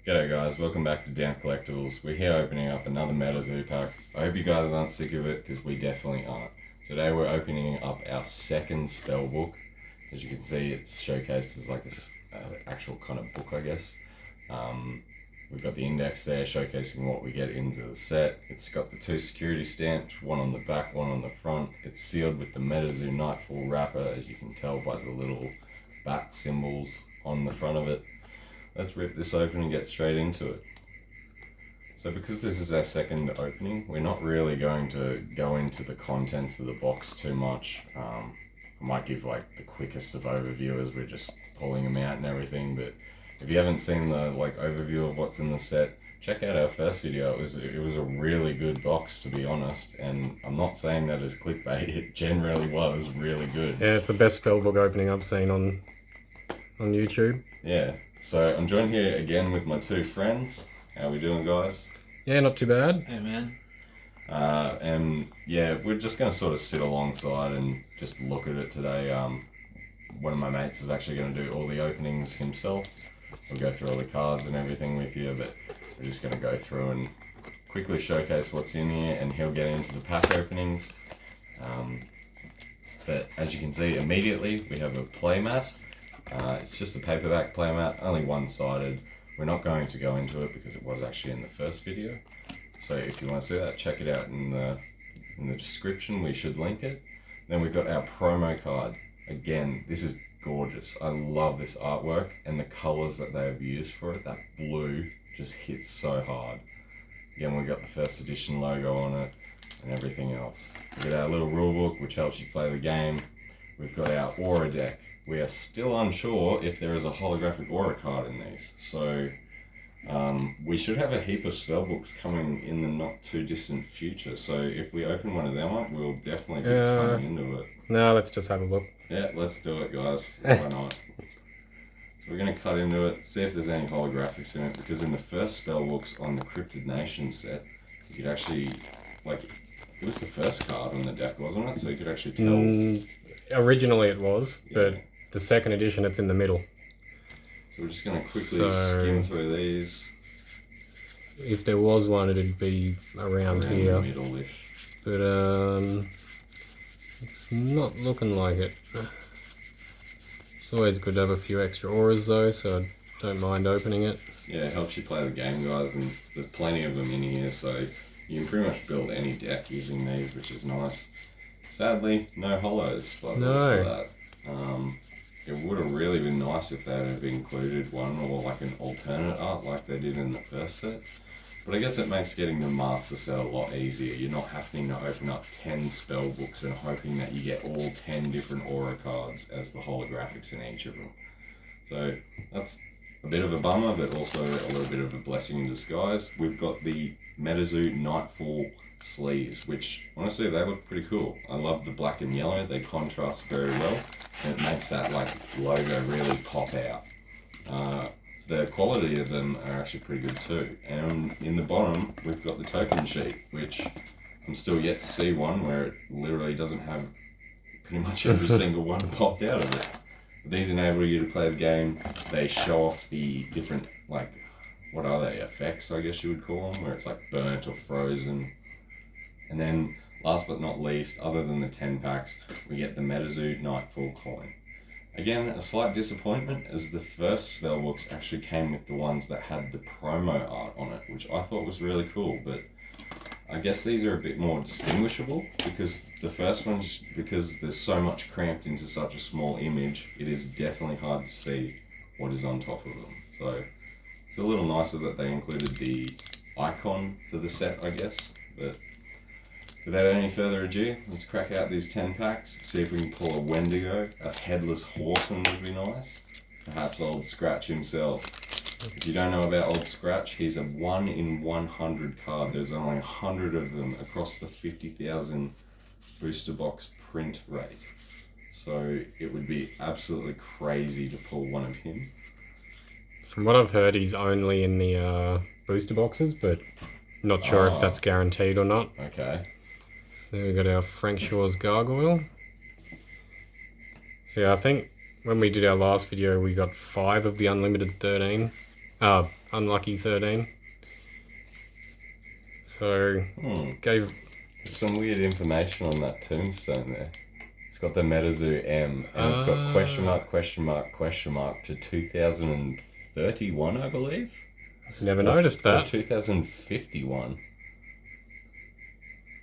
G'day guys, welcome back to Damp Collectibles. We're here opening up another Metazoo pack. I hope you guys aren't sick of it, because we definitely aren't. Today we're opening up our second Spellbook. As you can see, it's showcased as like an actual kind of book, I guess. We've got the index there showcasing what we get into the set. It's got the two security stamps, one on the back, one on the front. It's sealed with the Metazoo Nightfall wrapper, as you can tell by the little bat symbols on the front of it. Let's rip this open and get straight into it. So because this is our second opening, we're not really going to go into the contents of the box too much. I might give like the quickest of overview as we're just pulling them out and everything, but if you haven't seen the overview of what's in the set, check out our first video. It was a really good box, to be honest, and I'm not saying that as clickbait. It generally was really good. Yeah, it's the best spellbook opening I've seen on YouTube. Yeah. So I'm joined here again with my two friends. How we doing, guys? Yeah, not too bad. Hey, man. And yeah, we're just going to sort of sit alongside and just look at it today. One of my mates is actually going to do all the openings himself. We'll go through all the cards and everything with you, but we're just going to go through and quickly showcase what's in here, and he'll get into the pack openings. But as you can see, immediately we have a playmat. It's just a paperback playmat, only one-sided. We're not going to go into it because it was actually in the first video. So if you want to see that, check it out in the description. We should link it. Then we've got our promo card. Again, this is gorgeous. I love this artwork and the colors that they have used for it. That blue just hits so hard. Again, we've got the first edition logo on it and everything else. We've got our little rulebook, which helps you play the game. We've got our aura deck. We are still unsure if there is a holographic aura card in these. So we should have a heap of spellbooks coming in the not too distant future. So if we open one of them up, we'll definitely be coming into it. No, let's just have a look. Yeah, let's do it, guys. Why not? So we're going to cut into it, see if there's any holographics in it, because in the first spellbooks on the Cryptid Nation set, you could actually, it was the first card on the deck, wasn't it? So you could actually tell. Originally it was, but the second edition it's in the middle. So we're just going to quickly skim through these. If there was one, it'd be around here. The middle-ish. But it's not looking like it. It's always good to have a few extra auras though, so I don't mind opening it. Yeah, it helps you play the game, guys, and there's plenty of them in here, so you can pretty much build any deck using these, which is nice. Sadly, no hollows by the looks of that. It would have really been nice if they had included one, or like an alternate art like they did in the first set. But I guess it makes getting the master set a lot easier. You're not having to open up 10 spell books and hoping that you get all 10 different aura cards as the holographics in each of them. So that's a bit of a bummer, but also a little bit of a blessing in disguise. We've got the Metazoo Nightfall sleeves, which honestly they look pretty cool. I love the black and yellow. They contrast very well, and it makes that logo really pop out. The quality of them are actually pretty good too. And in the bottom we've got the token sheet, which I'm still yet to see one where it literally doesn't have pretty much every single one popped out of it. These enable you to play the game. They show off the different, what are they, effects I guess you would call them, where it's like burnt or frozen. And then, last but not least, other than the 10 packs, we get the Metazoo Nightfall coin. Again, a slight disappointment, as the first spellbooks actually came with the ones that had the promo art on it, which I thought was really cool, but I guess these are a bit more distinguishable, because the first ones, because there's so much cramped into such a small image, it is definitely hard to see what is on top of them. So it's a little nicer that they included the icon for the set, I guess, but without any further ado, let's crack out these 10 packs, see if we can pull a Wendigo. A headless horseman would be nice. Perhaps Old Scratch himself. If you don't know about Old Scratch, he's a 1 in 100 card. There's only 100 of them across the 50,000 booster box print rate. So it would be absolutely crazy to pull one of him. From what I've heard, he's only in the booster boxes, but not sure if that's guaranteed or not. Okay. So there we got our Frank Shaw's Gargoyle. So yeah, I think when we did our last video, we got 5 of the unlimited 13. Unlucky 13. So, gave... There's some weird information on that tombstone there. It's got the Metazoo M, and it's got question mark to 2031, I believe. Never noticed that. Or 2051.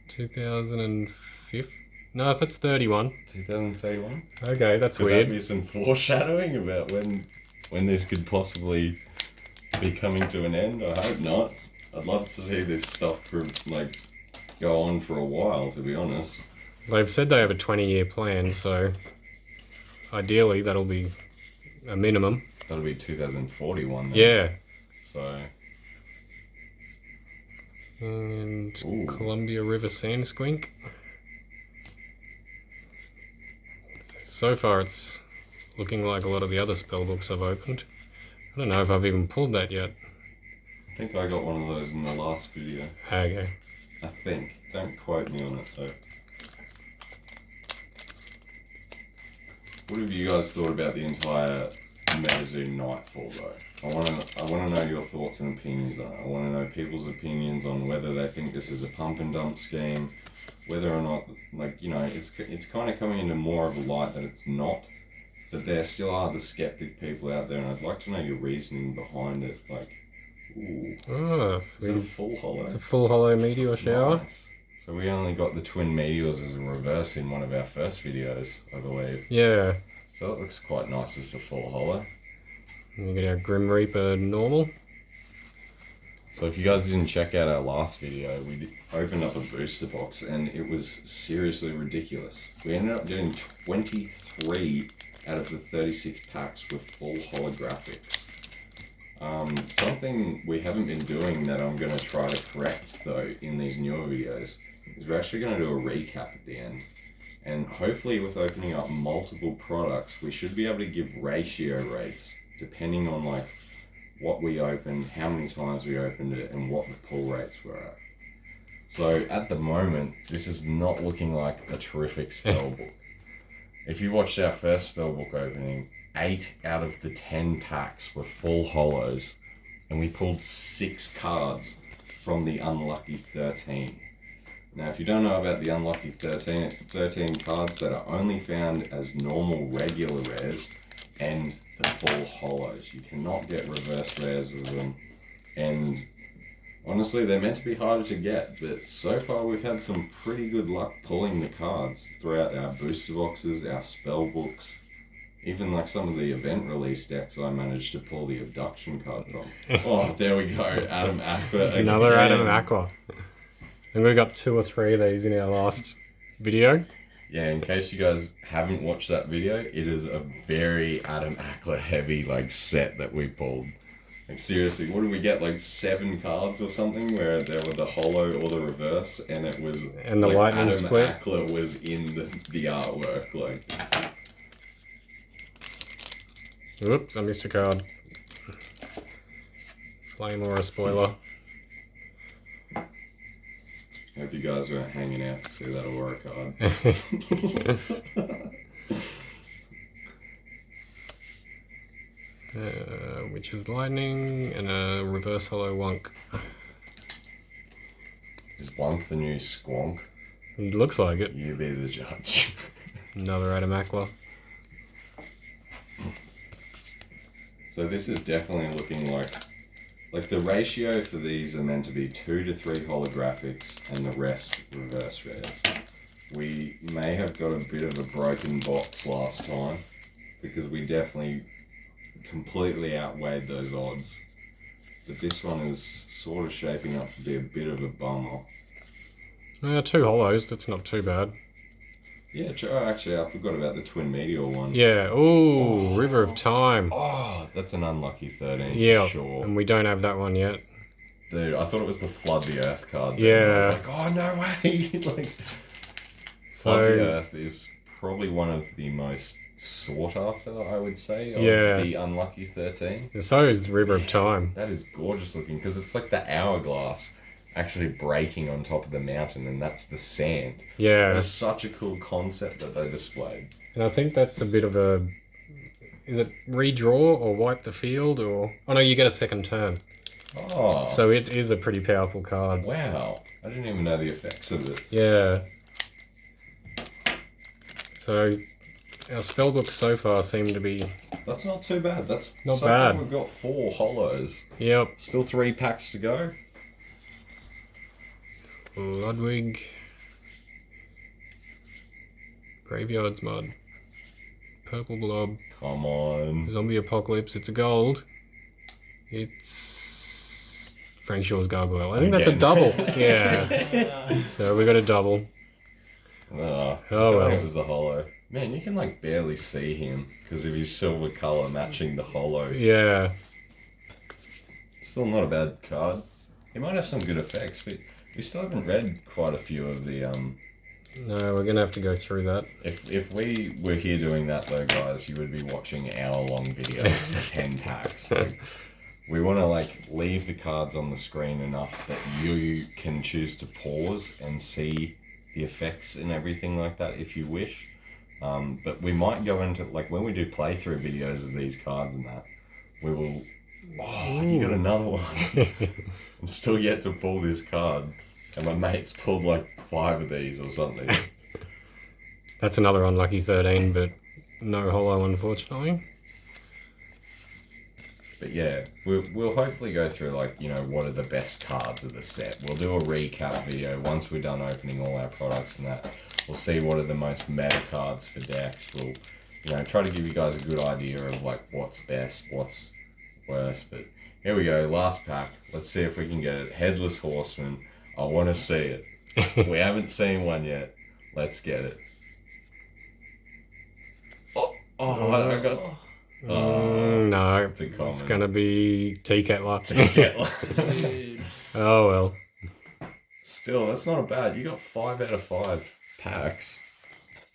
2005? No, that's 31. 2031? Okay, that's Could weird. that be some foreshadowing about when this could possibly be coming to an end? I hope not. I'd love to see this stuff go on for a while, to be honest. They've said they have a 20-year plan, so ideally that'll be a minimum. That'll be 2041 then. Yeah. So... And Columbia River Sand Squink. So far it's looking like a lot of the other spellbooks I've opened. I don't know if I've even pulled that yet. I think I got one of those in the last video. Okay. I think. Don't quote me on it though. What have you guys thought about the entire Metazoo Nightfall though? I want to know your thoughts and opinions on it. I want to know people's opinions on whether they think this is a pump and dump scheme, whether or not, it's kind of coming into more of a light that it's not, but there still are the skeptic people out there, and I'd like to know your reasoning behind it. Is it a full hollow? It's a full hollow meteor shower. Nice. So we only got the twin meteors as a reverse in one of our first videos, I believe. Yeah. So it looks quite nice as the full hollow. And we get our Grim Reaper normal. So if you guys didn't check out our last video, we opened up a booster box and it was seriously ridiculous. We ended up getting 23 out of the 36 packs with full holographics. Something we haven't been doing that I'm going to try to correct though in these newer videos is we're actually going to do a recap at the end. And hopefully with opening up multiple products, we should be able to give ratio rates depending on what we opened, how many times we opened it, and what the pull rates were at. So at the moment, this is not looking like a terrific spellbook. If you watched our first spellbook opening, 8 out of the 10 packs were full hollows, and we pulled 6 cards from the unlucky 13. Now, if you don't know about the unlucky 13, it's 13 cards that are only found as normal regular rares and the full hollows. You cannot get reverse rares of them, and honestly, they're meant to be harder to get, but so far we've had some pretty good luck pulling the cards throughout our booster boxes, our spell books, even some of the event release decks I managed to pull the abduction card from. Oh, there we go, Adam Aqua again. Another Adam Aqua. And we got 2 or 3 of these in our last video. Yeah, in case you guys haven't watched that video, it is a very Adam Aqua heavy set that we pulled. Seriously, what did we get? 7 cards or something where there were the hollow or the reverse, and it was and the lightning Adam split. Aqua was in the artwork. Oops, I missed a card. Flame or a spoiler. Hope you guys weren't hanging out to see that aura card. Which is lightning and a reverse hollow wonk. Is wonk the new squonk? It looks like it. You be the judge. Another Adam Aqua. So this is definitely looking like the ratio for these are meant to be 2 to 3 holographics and the rest reverse rares. We may have got a bit of a broken box last time because we definitely completely outweighed those odds. But this one is sort of shaping up to be a bit of a bummer. 2 hollows, that's not too bad. Yeah, actually I forgot about the Twin Meteor one. Yeah, ooh, River of Time. Oh, that's an unlucky 13 yeah, for sure. And we don't have that one yet. Dude, I thought it was the Flood the Earth card. Yeah. I was like, oh no way! Flood the Earth is probably one of the most sought after, I would say, of the unlucky 13. So is the River of Time. That is gorgeous looking because it's like the hourglass actually breaking on top of the mountain, and that's the sand. Yeah. It's such a cool concept that they displayed. And I think that's a bit of a... is it redraw or wipe the field or... Oh no, you get a second turn. Oh. So it is a pretty powerful card. Wow. I didn't even know the effects of it. Yeah. So our spellbook so far seem to be... That's not too bad. That's not so bad. Far we've got 4 hollows. Yep. Still 3 packs to go. Ludwig. Graveyard's Mud. Purple Blob. Come on. Zombie Apocalypse. It's a gold. It's Frank Shaw's Gargoyle. I think that's a double. Yeah. So we got a double. Oh well. It was the hollow. Man, you can like barely see him because of his silver color matching the hollow. Yeah. Still not a bad card. He might have some good effects, but we still haven't read quite a few of the No, we're gonna have to go through that. If we were here doing that though, guys, you would be watching hour-long videos for 10 packs. Like, we want to like leave the cards on the screen enough that you can choose to pause and see the effects and everything like that if you wish. But we might go into, like, when we do playthrough videos of these cards and that, we will... Oh, you got another one. I'm still yet to pull this card, and my mate's pulled like 5 of these or something. That's another unlucky 13, but no hollow, unfortunately. But yeah, we'll hopefully go through, like, you know, what are the best cards of the set. We'll do a recap video once we're done opening all our products and that. We'll see what are the most meta cards for decks. We'll, you know, try to give you guys a good idea of, like, what's best, what's worst. But here we go, last pack. Let's see if we can get it. Headless Horseman. I want to see it. We haven't seen one yet. Let's get it. I got... No, it's a common. It's gonna be Tea-Kettler. Tea-Kettler. Oh well. Still, that's not bad. You got 5 out of 5 packs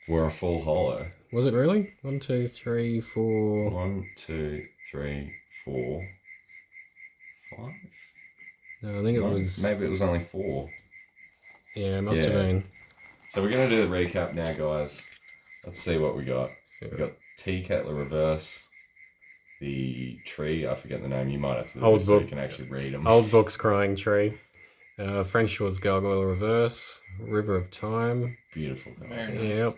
were a full hollow. Was it really? 1, 2, 3, 4. 1, 2, 3, 4, 5. No, I think it was. Maybe it was only 4. Yeah, it must have been. So we're gonna do the recap now, guys. Let's see what we got. We got Tea-Kettler Reverse. The tree, I forget the name. You might have to do Old this book. so you can actually read them. Old Book's Crying Tree. Frank Shaw's Gargoyle Reverse. River of Time. Beautiful. Yep.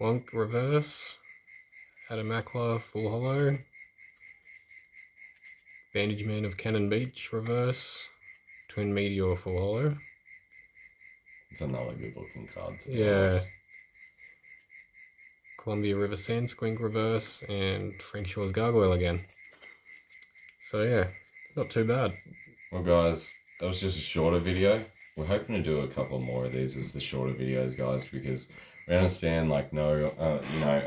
Wonk Reverse. Adamakla Full Hollow. Bandage Man of Cannon Beach Reverse. Twin Meteor Full Hollow. It's another good looking card. To be Yeah. honest. Columbia River Sand Squink Reverse, and Frank Shaw's Gargoyle again. So yeah, not too bad. Well, guys, that was just a shorter video. We're hoping to do a couple more of these as the shorter videos, guys, because we understand, like, you know,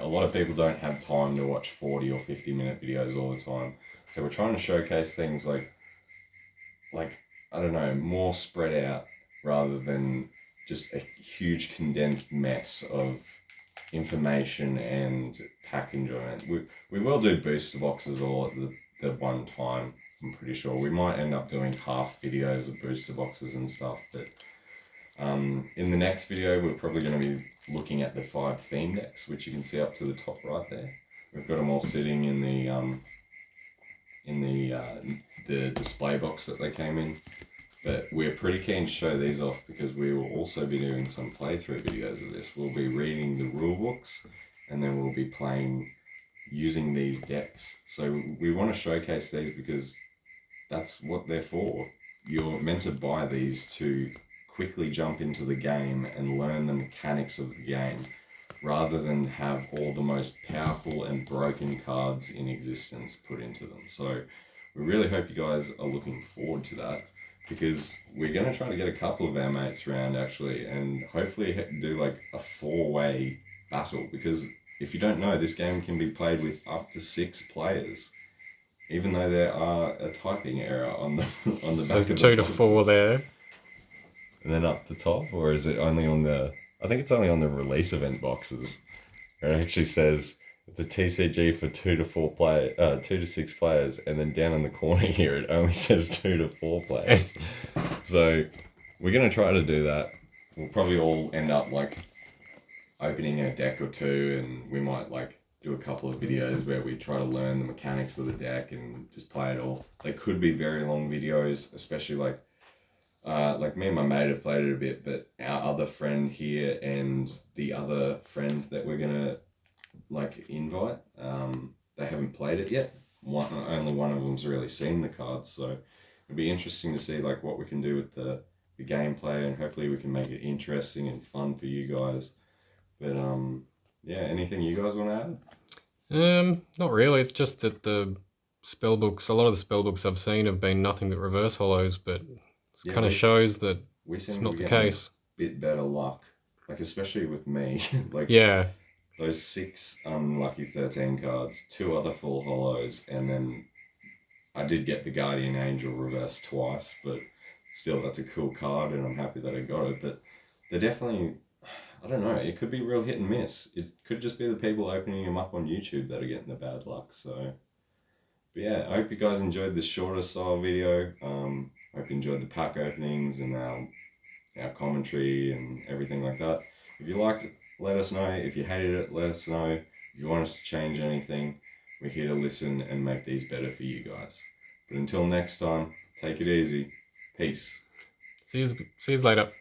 a lot of people don't have time to watch 40 or 50-minute videos all the time. So we're trying to showcase things like I don't know, more spread out rather than just a huge condensed mess of information and pack enjoyment. We will do booster boxes all at the one time, I'm pretty sure. We might end up doing half videos of booster boxes and stuff, but in the next video we're probably going to be looking at the 5 theme decks, which you can see up to the top right there. We've got them all sitting in the display box that they came in. But we're pretty keen to show these off because we will also be doing some playthrough videos of this. We'll be reading the rule books and then we'll be playing using these decks. So we want to showcase these because that's what they're for. You're meant to buy these to quickly jump into the game and learn the mechanics of the game rather than have all the most powerful and broken cards in existence put into them. So we really hope you guys are looking forward to that, because we're going to try to get a couple of our mates around actually and hopefully do like a 4-way battle, because if you don't know, this game can be played with up to 6 players, even though there are a typing error on the back so of the 2 to boxes. 4 there. And then up the top, or is it only on the... I think it's only on the release event boxes. It actually says it's a TCG for 2 to 6 players, and then down in the corner here it only says 2 to 4 players. So we're gonna try to do that. We'll probably all end up like opening a deck or 2, and we might like do a couple of videos where we try to learn the mechanics of the deck and just play it all. They could be very long videos, especially like me and my mate have played it a bit, but our other friend here and the other friend that we're gonna like invite, they haven't played it yet. Only one of them's really seen the cards, so it'll be interesting to see like what we can do with the gameplay, and hopefully we can make it interesting and fun for you guys. But yeah, anything you guys want to add? Not really. It's just that the spellbooks, a lot of the spellbooks I've seen have been nothing but reverse hollows, but it kind of shows that we it's seem to not be the getting case. a bit better luck, like especially with me. Like Yeah, those 6 unlucky 13 cards, 2 other full hollows, and then I did get the Guardian Angel reversed twice, but still, that's a cool card, and I'm happy that I got it. But they're definitely, I don't know, it could be real hit and miss. It could just be the people opening them up on YouTube that are getting the bad luck. So, but yeah, I hope you guys enjoyed this shorter style video. I hope you enjoyed the pack openings and our commentary and everything like that. If you liked it, let us know. If you hated it, let us know. If you want us to change anything, we're here to listen and make these better for you guys. But until next time, take it easy. Peace. see you later.